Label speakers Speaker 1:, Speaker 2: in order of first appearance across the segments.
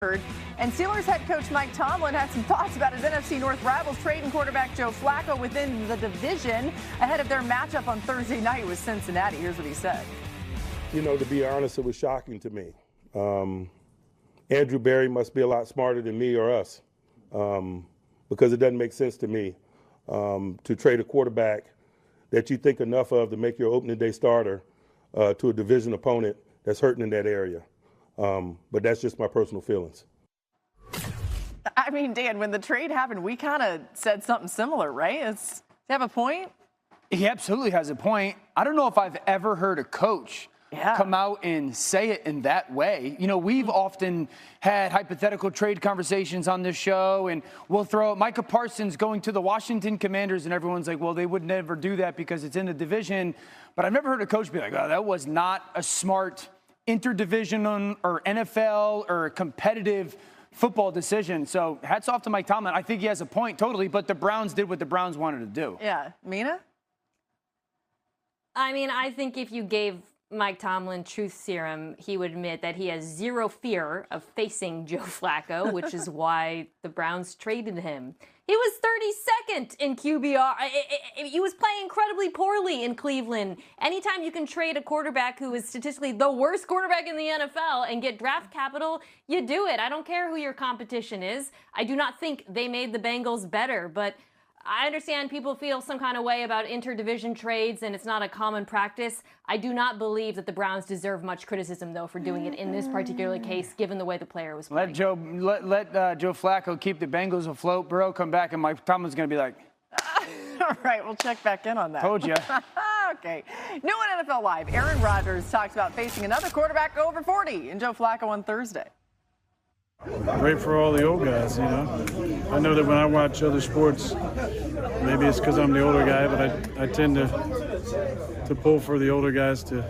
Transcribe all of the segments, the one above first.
Speaker 1: And Steelers head coach Mike Tomlin had some thoughts about his NFC North rivals trading quarterback Joe Flacco within the division ahead of their matchup on Thursday night with Cincinnati. Here's what he said.
Speaker 2: You know, to be honest, it was shocking to me. Andrew Berry must be a lot smarter than me or us because it doesn't make sense to me to trade a quarterback that you think enough of to make your opening day starter to a division opponent that's hurting in that area. But that's just my personal feelings.
Speaker 1: I mean, Dan, when the trade happened, we kind of said something similar, right? Does he have a point?
Speaker 3: He absolutely has a point. I don't know if I've ever heard a coach come out and say it in that way. You know, we've often had hypothetical trade conversations on this show, and we'll throw Micah Parsons going to the Washington Commanders, and everyone's like, well, they would never do that because it's in the division. But I've never heard a coach be like, oh, that was not a smart interdivision or NFL or competitive football decision. So hats off to Mike Tomlin. I think he has a point totally, but the Browns did what the Browns wanted to do.
Speaker 1: Yeah. Mina?
Speaker 4: I mean, I think if you gave Mike Tomlin truth serum, he would admit that he has zero fear of facing Joe Flacco, which is why the Browns traded him. He was 32nd in QBR. He was playing incredibly poorly in Cleveland. Anytime you can trade a quarterback who is statistically the worst quarterback in the NFL and get draft capital, you do it. I don't care who your competition is. I do not think they made the Bengals better, but I understand people feel some kind of way about interdivision trades, and it's not a common practice. I do not believe that the Browns deserve much criticism, though, for doing it in this particular case, given the way the player was playing.
Speaker 3: Let Joe Flacco keep the Bengals afloat. Burrow come back, and Mike Tomlin's going to be like,
Speaker 1: all right, we'll check back in on that.
Speaker 3: Told you.
Speaker 1: Okay. New on NFL Live, Aaron Rodgers talks about facing another quarterback over 40 and Joe Flacco on Thursday.
Speaker 5: Great for all the old guys, you know. I know that when I watch other sports, maybe it's because I'm the older guy, but I tend to pull for the older guys to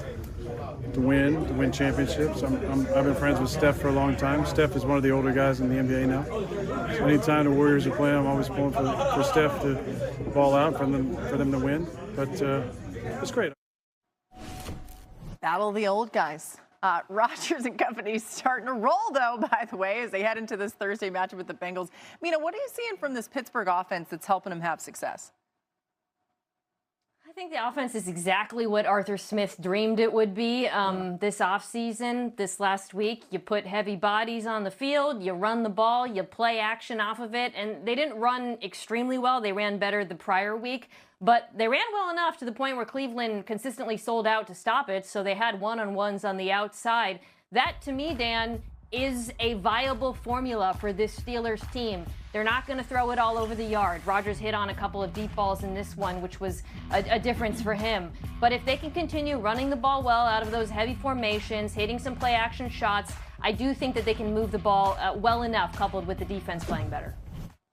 Speaker 5: win championships. I've been friends with Steph for a long time. Steph is one of the older guys in the NBA now. So anytime the Warriors are playing, I'm always pulling for Steph to ball out for them to win. But it's great.
Speaker 1: Battle of the old guys. Rodgers and company starting to roll, though, by the way, as they head into this Thursday matchup with the Bengals. Mina, what are you seeing from this Pittsburgh offense that's helping them have success?
Speaker 4: I think the offense is exactly what Arthur Smith dreamed it would be this offseason, this last week. You put heavy bodies on the field, you run the ball, you play action off of it, and they didn't run extremely well. They ran better the prior week, but they ran well enough to the point where Cleveland consistently sold out to stop it, so they had one-on-ones on the outside. That, to me, Dan, is a viable formula for this Steelers team. They're not going to throw it all over the yard. Rodgers hit on a couple of deep balls in this one, which was a difference for him. But if they can continue running the ball well out of those heavy formations, hitting some play-action shots, I do think that they can move the ball well enough, coupled with the defense playing better.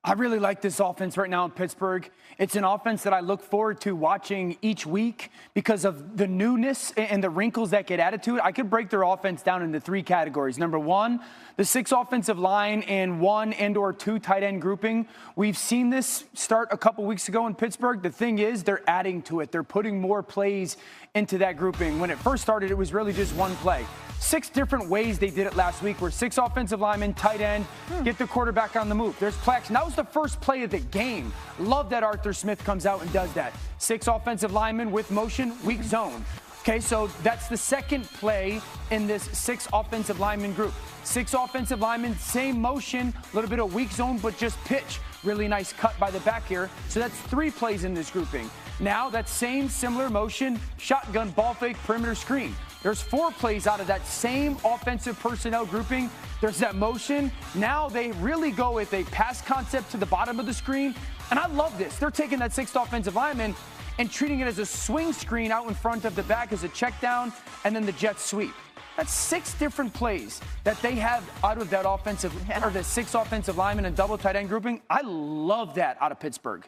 Speaker 3: I really like this offense right now in Pittsburgh. It's an offense that I look forward to watching each week because of the newness and the wrinkles that get added to it. I could break their offense down into three categories. Number one, the 6 offensive line and 1 and/or 2 tight end grouping. We've seen this start a couple weeks ago in Pittsburgh. The thing is, they're adding to it. They're putting more plays into that grouping. When it first started, it was really just one play. 6 different ways they did it last week where 6 offensive linemen, tight end, get the quarterback on the move. There's play action. That was the first play of the game. Love that Arthur Smith comes out and does that. 6 offensive linemen with motion, weak zone. Okay, so that's the second play in this 6 offensive lineman group. 6 offensive linemen, same motion, a little bit of weak zone, but just pitch. Really nice cut by the back here. So that's 3 plays in this grouping. Now that same similar motion, shotgun, ball fake, perimeter screen. There's 4 plays out of that same offensive personnel grouping. There's that motion. Now they really go with a pass concept to the bottom of the screen. And I love this. They're taking that 6th offensive lineman and treating it as a swing screen out in front of the back as a check down, and then the jet sweep. That's 6 different plays that they have out of that offensive, or the 6 offensive linemen and double tight end grouping. I love that out of Pittsburgh.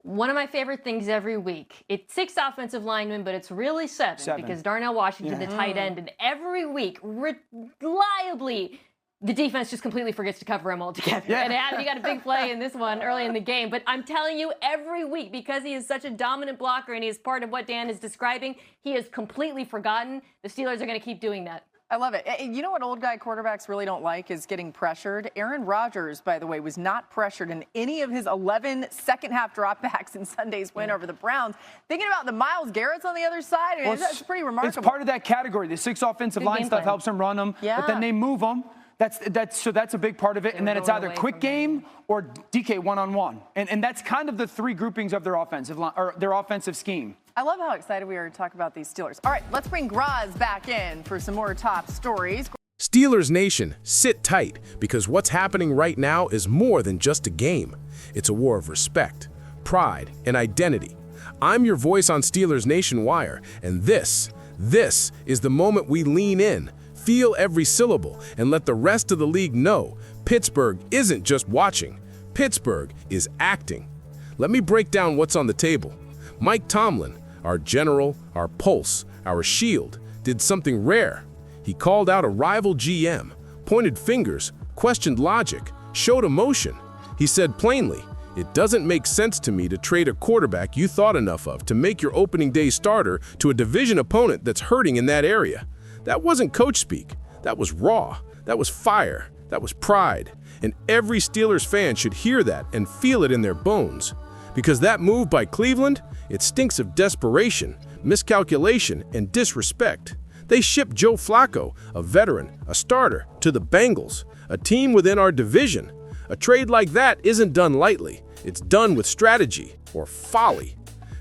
Speaker 4: One of my favorite things every week. It's 6 offensive linemen, but it's really 7 because Darnell Washington, the tight end, and every week, reliably, the defense just completely forgets to cover him altogether. Yeah. And Adam, you got a big play in this one early in the game. But I'm telling you, every week, because he is such a dominant blocker and he is part of what Dan is describing, he is completely forgotten. The Steelers are going to keep doing that.
Speaker 1: I love it. You know what old guy quarterbacks really don't like is getting pressured. Aaron Rodgers, by the way, was not pressured in any of his 11 second-half dropbacks in Sunday's win over the Browns. Thinking about the Myles Garrett's on the other side, I mean, that's pretty remarkable.
Speaker 3: It's part of that category. The 6 offensive line stuff helps them run them, but then they move them. That's a big part of it. And then it's either quick game or DK one-on-one. And that's kind of the 3 groupings of their offensive line or their offensive scheme.
Speaker 1: I love how excited we are to talk about these Steelers. All right, let's bring Graz back in for some more top stories.
Speaker 6: Steelers Nation, sit tight, because what's happening right now is more than just a game. It's a war of respect, pride, and identity. I'm your voice on Steelers Nation Wire, and this is the moment we lean in, feel every syllable, and let the rest of the league know Pittsburgh isn't just watching. Pittsburgh is acting. Let me break down what's on the table. Mike Tomlin, our general, our pulse, our shield, did something rare. He called out a rival GM, pointed fingers, questioned logic, showed emotion. He said plainly, "It doesn't make sense to me to trade a quarterback you thought enough of to make your opening day starter to a division opponent that's hurting in that area." That wasn't coach speak. That was raw. That was fire. That was pride. And every Steelers fan should hear that and feel it in their bones. Because that move by Cleveland, it stinks of desperation, miscalculation, and disrespect. They shipped Joe Flacco, a veteran, a starter, to the Bengals, a team within our division. A trade like that isn't done lightly. It's done with strategy, or folly.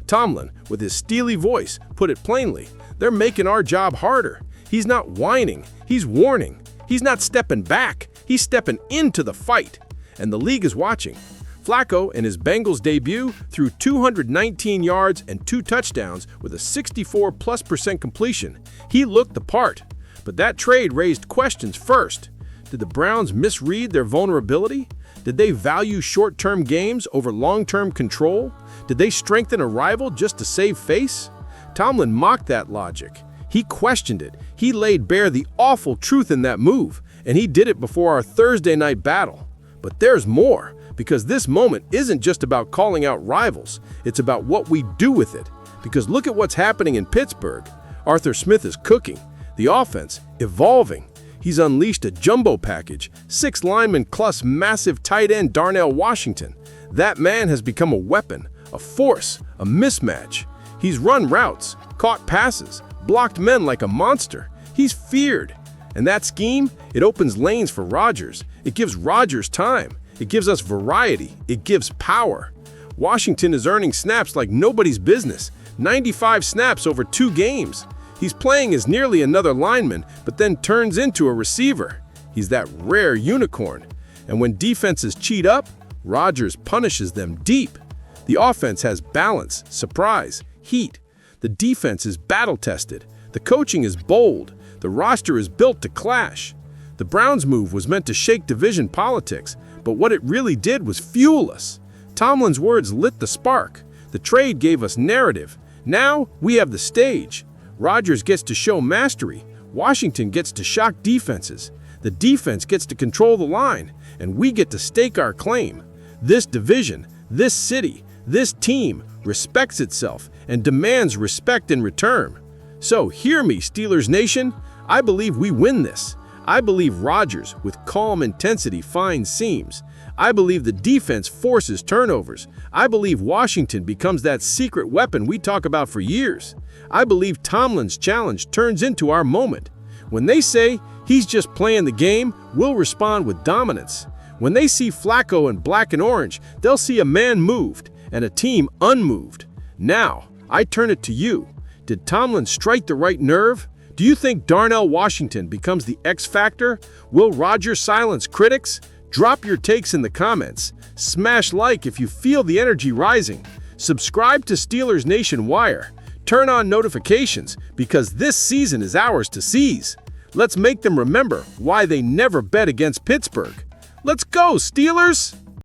Speaker 6: Tomlin, with his steely voice, put it plainly, they're making our job harder. He's not whining, he's warning. He's not stepping back, he's stepping into the fight. And the league is watching. Flacco, in his Bengals debut, threw 219 yards and 2 touchdowns with a 64+% completion. He looked the part. But that trade raised questions first. Did the Browns misread their vulnerability? Did they value short-term games over long-term control? Did they strengthen a rival just to save face? Tomlin mocked that logic. He questioned it. He laid bare the awful truth in that move, and he did it before our Thursday night battle. But there's more. Because this moment isn't just about calling out rivals, it's about what we do with it. Because look at what's happening in Pittsburgh. Arthur Smith is cooking, the offense evolving. He's unleashed a jumbo package, 6 linemen plus massive tight end Darnell Washington. That man has become a weapon, a force, a mismatch. He's run routes, caught passes, blocked men like a monster. He's feared. And that scheme, it opens lanes for Rodgers. It gives Rodgers time. It gives us variety. It gives power. Washington is earning snaps like nobody's business. 95 snaps over 2 games. He's playing as nearly another lineman, but then turns into a receiver. He's that rare unicorn. And when defenses cheat up, Rodgers punishes them deep. The offense has balance, surprise, heat. The defense is battle-tested. The coaching is bold. The roster is built to clash. The Browns move was meant to shake division politics, but what it really did was fuel us. Tomlin's words lit the spark. The trade gave us narrative. Now we have the stage. Rodgers gets to show mastery. Washington gets to shock defenses. The defense gets to control the line, and we get to stake our claim. This division, this city, this team respects itself and demands respect in return. So hear me, Steelers Nation. I believe we win this. I believe Rodgers, with calm intensity, finds seams. I believe the defense forces turnovers. I believe Washington becomes that secret weapon we talk about for years. I believe Tomlin's challenge turns into our moment. When they say he's just playing the game, we'll respond with dominance. When they see Flacco in black and orange, they'll see a man moved and a team unmoved. Now, I turn it to you. Did Tomlin strike the right nerve? Do you think Darnell Washington becomes the X factor? Will Rodgers silence critics? Drop your takes in the comments. Smash like if you feel the energy rising. Subscribe to Steelers Nation Wire. Turn on notifications because this season is ours to seize. Let's make them remember why they never bet against Pittsburgh. Let's go, Steelers!